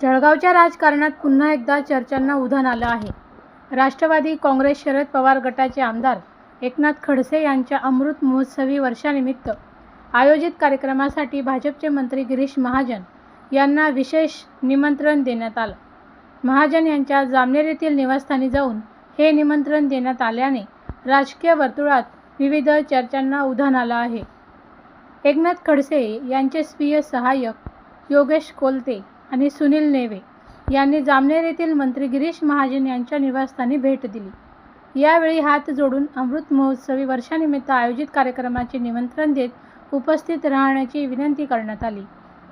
जळगावच्या राजकारणात पुन्हा एकदा चर्चांना उधाण आलं आहे. राष्ट्रवादी काँग्रेस शरद पवार गटाचे आमदार एकनाथ खडसे यांच्या अमृत महोत्सवी वर्षानिमित्त आयोजित कार्यक्रमासाठी भाजपचे मंत्री गिरीश महाजन यांना विशेष निमंत्रण देण्यात आलं. महाजन यांच्या जामनेर येथील निवासस्थानी जाऊन हे निमंत्रण देण्यात आल्याने राजकीय वर्तुळात विविध चर्चांना उधाण आलं आहे. एकनाथ खडसे यांचे स्वीय सहाय्यक योगेश कोलते आणि सुनील नेवे यांनी जामनेर येथील मंत्री गिरीश महाजन यांच्या निवासस्थानी भेट दिली. यावेळी हात जोडून अमृत महोत्सवी वर्षानिमित्त आयोजित कार्यक्रमाचे निमंत्रण देत उपस्थित राहण्याची विनंती करण्यात आली.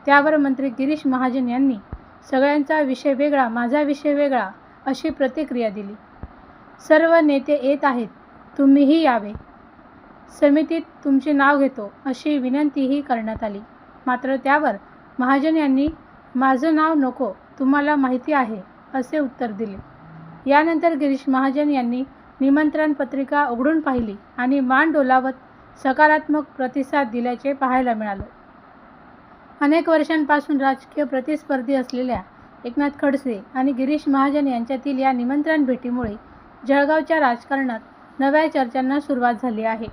त्यावर मंत्री गिरीश महाजन यांनी सगळ्यांचा विषय वेगळा, माझा विषय वेगळा अशी प्रतिक्रिया दिली. सर्व नेते येत आहेत, तुम्हीही यावे. समितीत तुमचे नाव घेतो अशी विनंतीही करण्यात आली. मात्र त्यावर महाजन यांनी माझं नाव नको, तुम्हाला माहिती आहे असे उत्तर दिले. यानंतर गिरीश महाजन यांनी निमंत्रण पत्रिका उघडून पाहिली आणि मान डोलावत सकारात्मक प्रतिसाद दिल्याचे पाहायला मिळालं. अनेक वर्षांपासून राजकीय प्रतिस्पर्धी असलेल्या एकनाथ खडसे आणि गिरीश महाजन यांच्यातील या निमंत्रण भेटीमुळे जळगावच्या राजकारणात नव्या चर्चांना सुरुवात झाली आहे.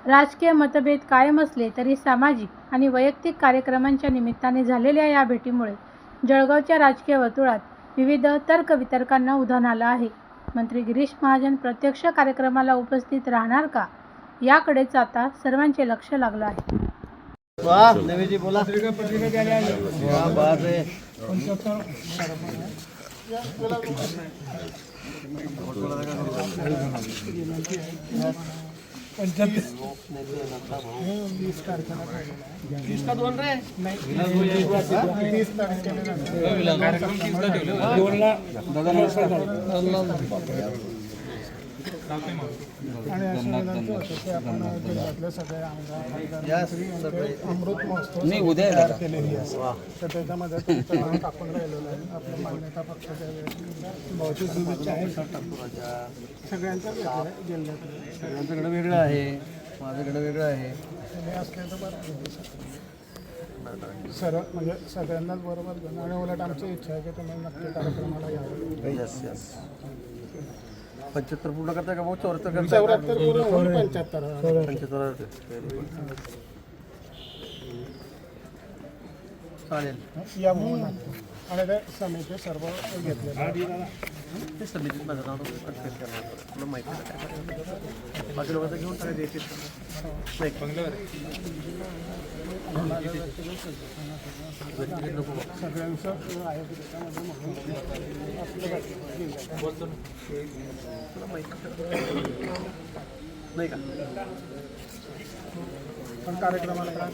राजकीय मतभेद कायम असले तरी सामाजिक आणि वैयक्तिक कार्यक्रमांच्या निमित्ताने झालेल्या या भेटीमुळे जळगावच्या राजकीय वर्तुळात विविध तर्कवितर्कांना उधाण आलं आहे. मंत्री गिरीश महाजन प्रत्यक्ष कार्यक्रमाला उपस्थित राहणार का, याकडेच आता सर्वांचे लक्ष लागलं आहे. वाह देवीजी बोला. आणि असं विनंती होतं की आपण जिल्ह्यातले सगळे अमृत महोत्सव तयार केलेली असते, तर त्याच्यामध्ये तुमचं नाव टाकून राहिलेलं आहे. आपल्या मान्यता पक्षाच्या बहुतेक शुभेच्छा आहे. सगळ्यांचं वेगळं आहे, जिल्ह्यातलं सगळ्यांच्याकडे वेगळं आहे, माझ्याकडे वेगळं आहे. हे असले तर बरं सर्व म्हणजे सगळ्यांनाच बरोबर घेऊन. आणि उलट आमची इच्छा आहे की तुम्ही नक्की कार्यक्रमाला यावं. यस यस 75 पूर्ण करताय का भाऊ? 74 करताय? 74 पूर्ण होऊन 75 चालेल. या म्हणून आणि ते समिती सर्व घेतले. ते समितीत माझं नाव कन्फ्युज करणार, तुला माहिती आहे काय? बाकी लोकांचं घेऊन टाकायचं येते सगळ्यांचं आहे त्याच्यामध्ये म्हणून आपलं तुला माहिती नाही का? पण कार्यक्रमाला काय